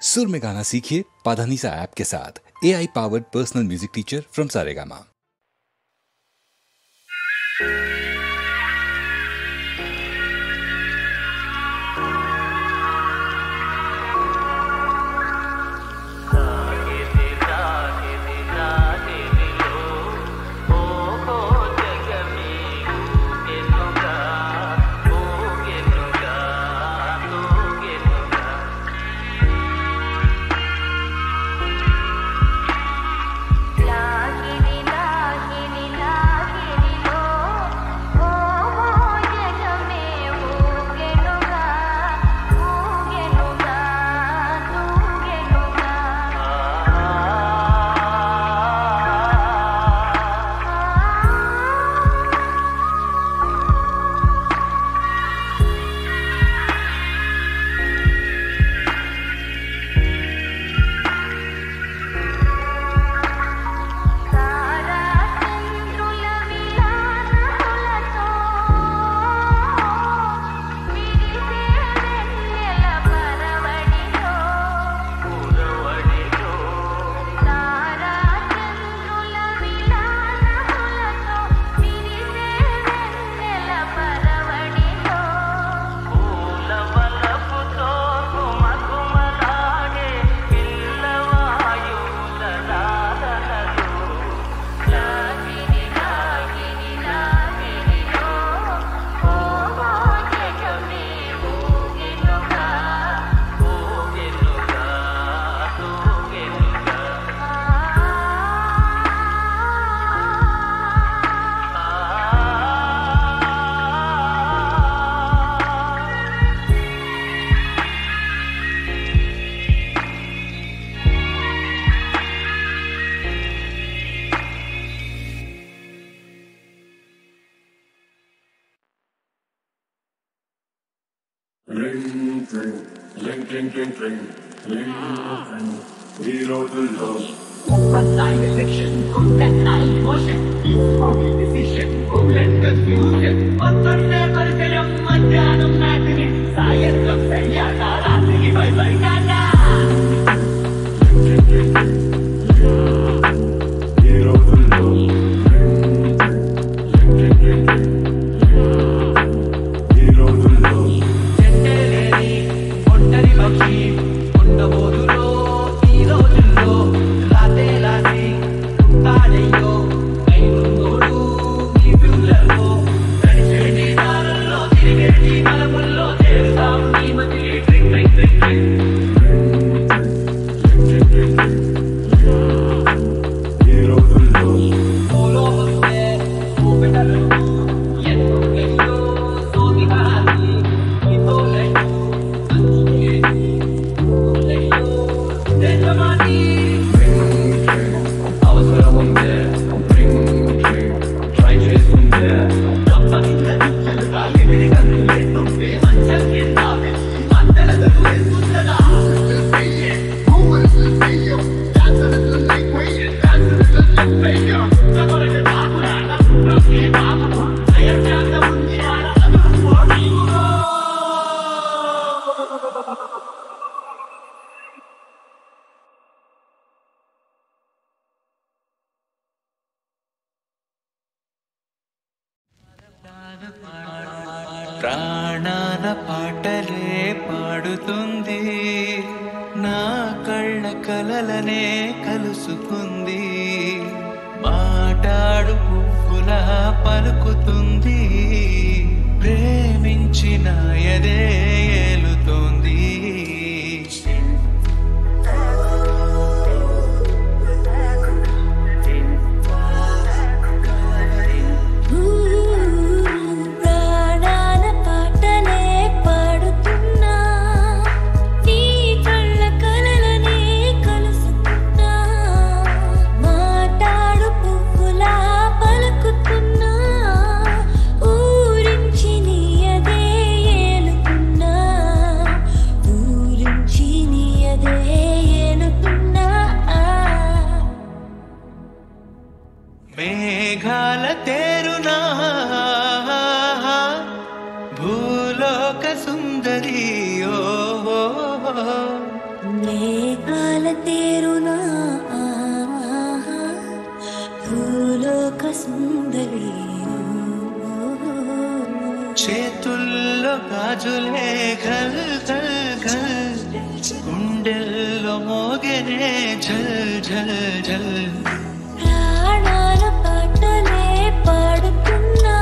सुर में गाना सीखिए पाधानीसा ऐप के साथ। AI powered personal music teacher from Saregama. ప్రాణాల పాటలే పాడుతుంది, నా కళ్ళ కలలనే కలుసుకుంది, మాటాడు పువ్వులా పలుకుతుంది, ప్రేమించిన ఎదే ఏలుతోంది. మేఘాల తేరునా భూలోక సుందరి ఓ కలతేరునా భూలోక సుందరి చేతుల్లో గాజులే ఘల్ ఘల్ ఘల్ గుండెల్లో మోగెనే ఝల్ ఝల్ ఝల్ ప్రాణాల పాటలే పాడుతున్నా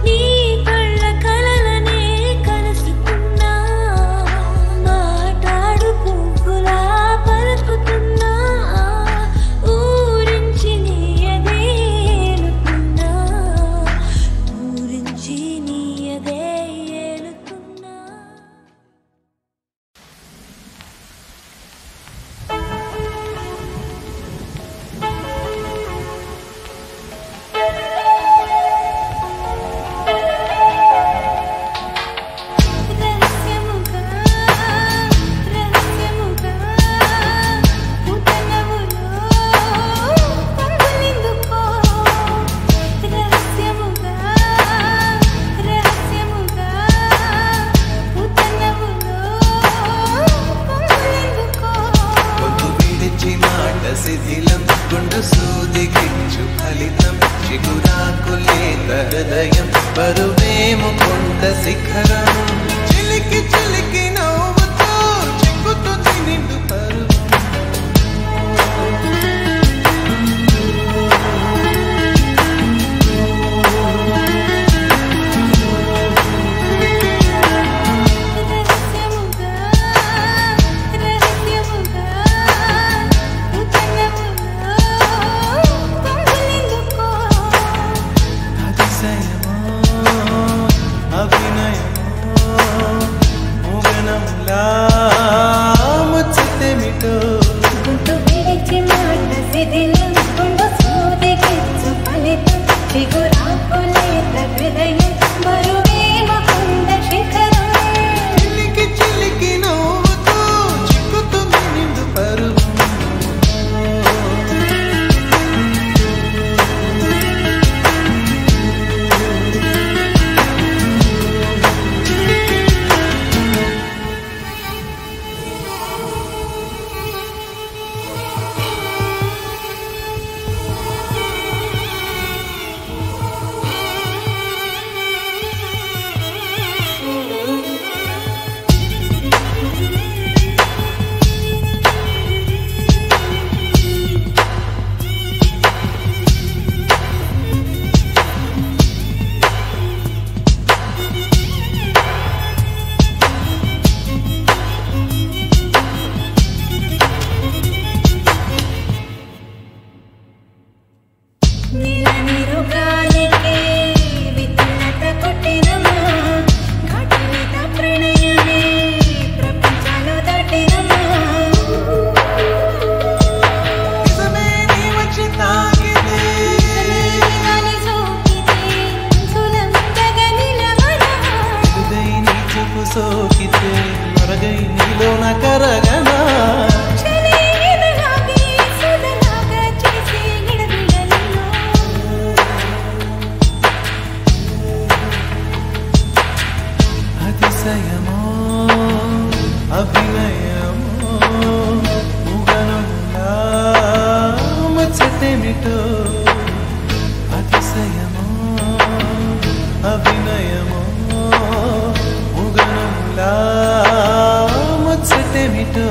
నీ కళ్ళ కలలనే కలుసుకున్నా మాట్లాడు పువ్వులా పలుకుతున్నా ఊరించి నీయదేలుతున్నా ఊరించి నీయదే ఏలుతున్నా రహస్యముగా రహస్యముగా ఉదయములో పొంగులిందుకో రహస్యముగా రహస్యముగా ఉదయములో పొంగులిందుకో గొంతు విడిచి మాట శిథిలం గుండు సూది గిచ్చు ఫలితం చిగురాకు లేత హృదయం బరువేము కొండ శిఖరం చిలికి చిలికి నవ్వుతూ చిక్కుతుంది నిండు పరువు రహస్యముగా రహస్యముగా ఉదయములో పొంగులిందుకో అతిశయమో అభినయమో మోగనంలా ముచ్చటేమిటో గుంటు విడిచి మాట శిథిలం గుండు సూది గిచ్చు ఫలితం చిగురాకు లేత హృదయం బరువేమ కొండ శిఖరం చిలికి చిలికి నవ్వుతూ చిక్కుతుంది నిండు పరువు నీల నీరు గాలికే విత్తనత కొట్టినమా ఘాటినిత ప్రణయమే ప్రపంచాలు దాటినమా నిజమే నీ వచ్చి తాకితే గాలి సోకితే సులందగా నిలవనా హృదయ నీ చూపు సోకితే మరగై నీలోన కరగనా చలేదలాగే సుదలాగా చేసే నిడదిలలో అతిశయమో అభినయమో ఊగనులా ముచ్చటేమిటో అతిశయమో అభినయమో ఊగనులా ముచ్చటేమిటో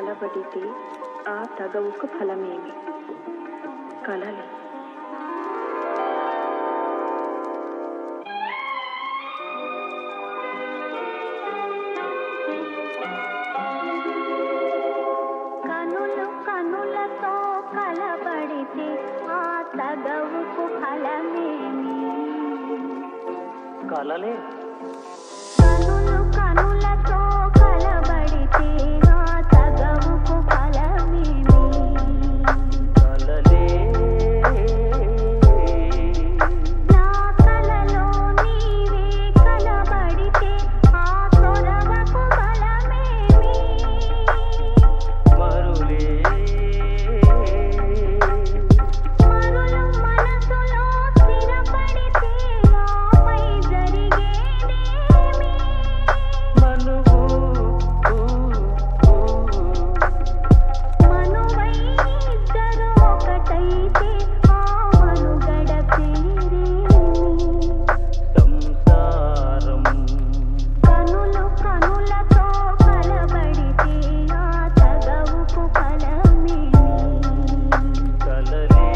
కలబడితే ఆ తగవుకు ఫలమేమి? కలలే. కనులు కనులతో కలబడితే ఆ తగవుకు ఫలమేమి? కలలే. కనులు కనులతో కలబడితే ఆ తగవుకు ఫలమేమి? కలలే. నా కలలో నీవే కలబడితే ఆ తొరవకు ఫలమేమి? మరులే. మరులు మనసులో స్థిరపడితే ఆపై జరిగేదేమి? మనువు మనువై ఇద్దరు ఒకటైతే ఆ మనుగడ పేరేమి? సంసారం. కనులు కనులతో కలబడితే ఆ తగవుకు ఫలమేమి? కలలే.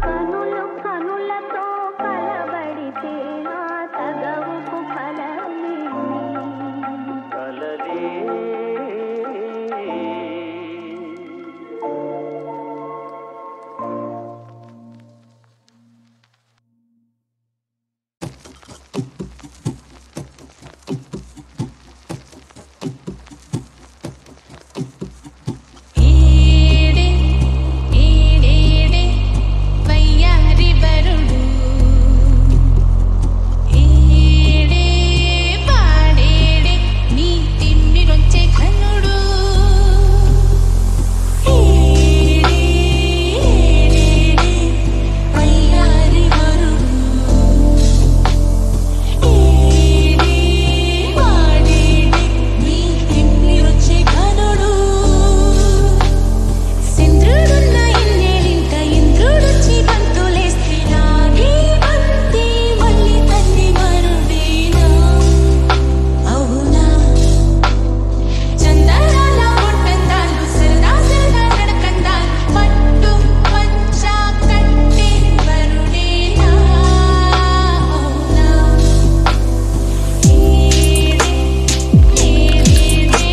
కనులు కనులతో కలబడితే ఆ తగవుకు ఫలమేమి? కలలే. ఏడే ఏడేడే వయ్యారి బరుడు ఏడే పాడేడే నీ తిమ్మిరొచ్చే కన్నుడు ఏడే ఏడేడే వయ్యారి బరుడు ఏడే పాడేడే నీ తిమ్మిరొచ్చే కన్నుడు చంద్రుడున్న ఇన్నేలింత ఇంద్రుడొచ్చి బంతులేస్తే నాగే బంతి మళ్ళీ తల్లి మరుడేనా? అవునా చందనాల బొట్టందాలు సరదా సరదా నడకందాలు పట్టు పంచ కట్టే వరుడేనా? అవునా ఏడే ఏడేడే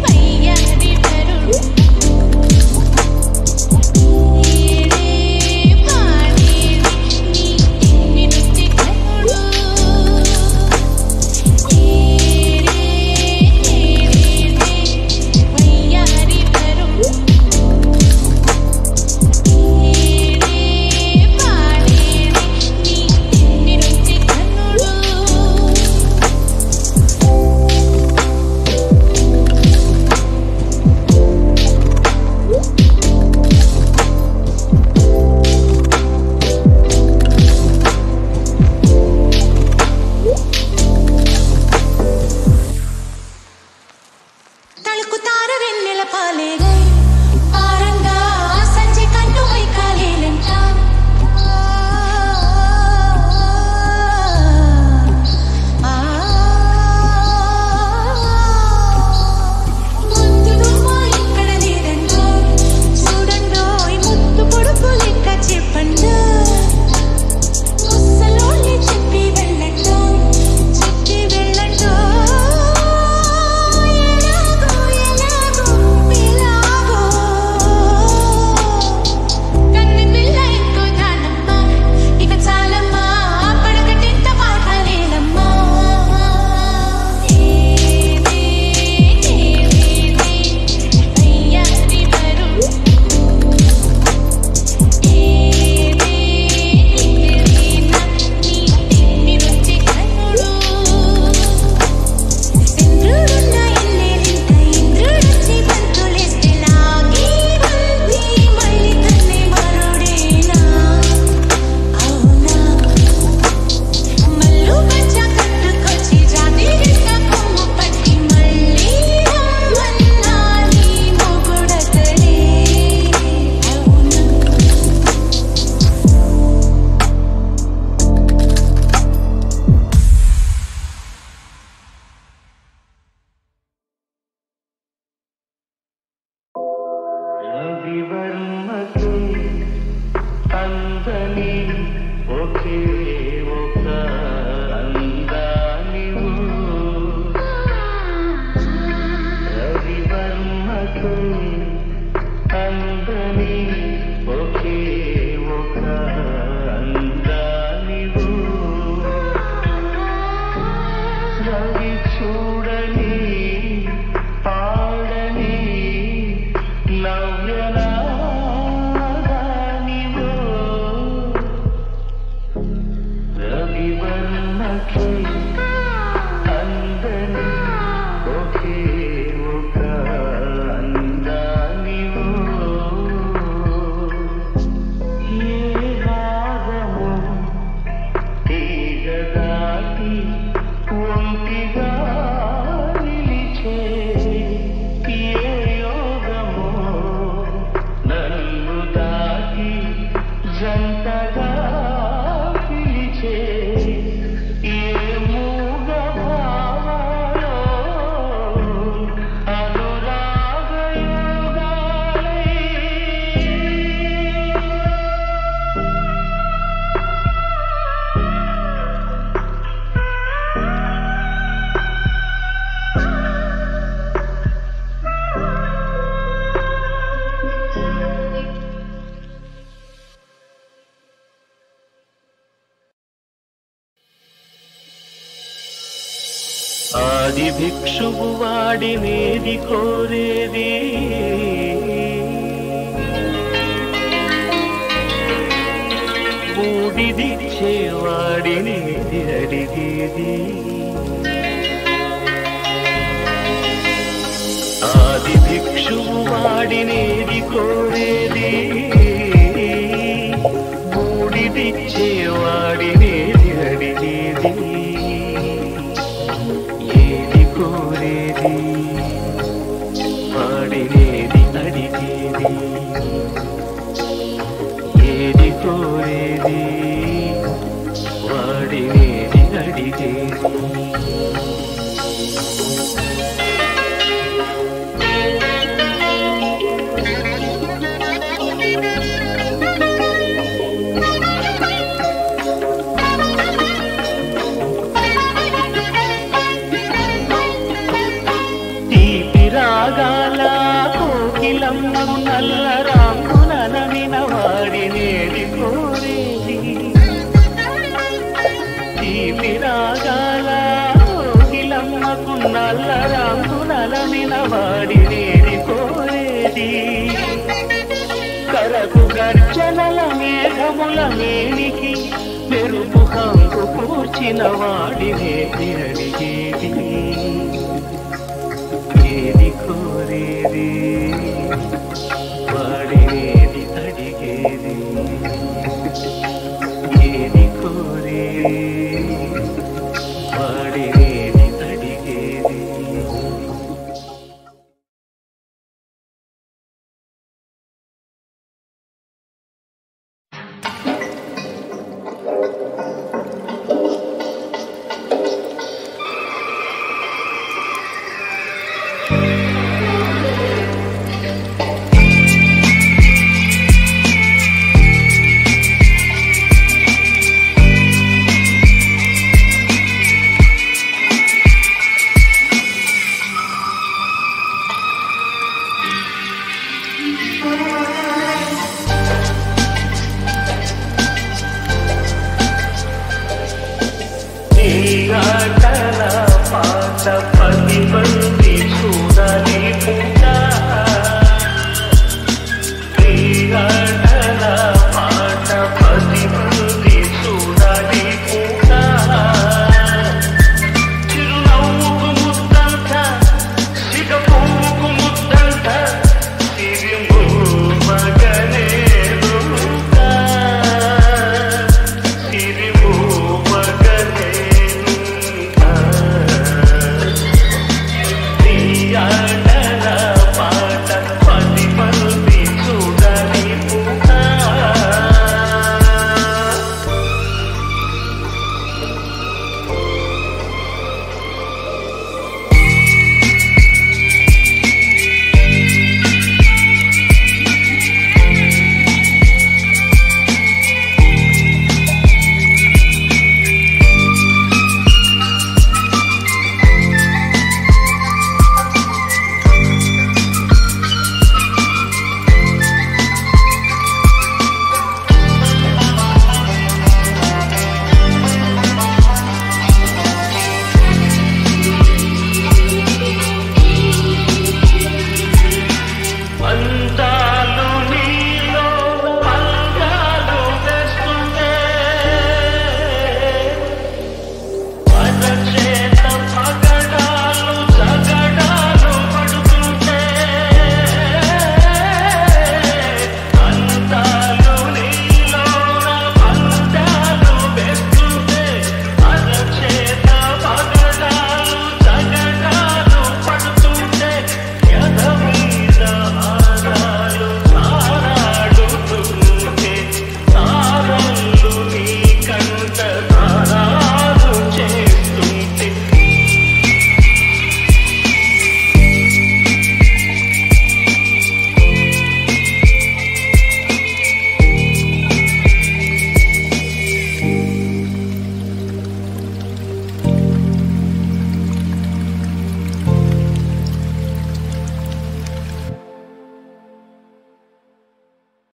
వయ్యారి వరుడు ఏడే పాడేడే నీ తిమ్మిరొచ్చే కన్నుడు ఏడే ఏడేడే వయ్యారి వరుడు ఏడే పాడేడే నీ తిమ్మిరొచ్చే కన్నుడు తళుకుతార వెన్నెల పాలేగా పారంగా సంజೆ కన్ను వైకాలేలంట ముద్దు బొమ్మ ఇక్కడ లేదండో చూడండో ముద్దు పొడుపు లెక్క చెప్పండు ముసలోళ్ళే చెప్పి వెళ్ళండో ఎలాగో ఎలాగో ఇలాగో రవివర్మకు అందని ఒకే ఒక అందానివు రవివర్మకు అందని ఒకే ఒక అందానివు రవి చూడని పాడని నవ్యనాదానివు రవివర్మకు అందని ఒకే ఒక అందానివు ఏ రాగము తీగ దాటి ఒంటిగా నిలిచే ఏ యోగము నన్ను దాటి జంటగా పిలిచే ఏ మూగ భావాలో అనురాగ యోగాలై ఆది భిక్షువు వాడినేది కోరేది బూడిదిచ్చే వాడినేది అడిగేది ఆది భిక్షువు వాడినేది కోరేది బూడిదిచ్చే వాడినేది అడిగేది ఏది కోరేది వాడినేది అడిగేది ఏది కోరేది వాడినేది అడిగేది రాగాల కోకిలమ్మను నల్ల రాంగునమిన వాడినేది కోరేది తీపి రాగాల కోకిలమ్మకు నల్ల రాంగునమిన వాడినేది కోరేది కరకు గర్జనల మేఘముల మేనికి మెరుపు హంగు కూర్చిన వాడినేది అడిగేది ఏది కోరేది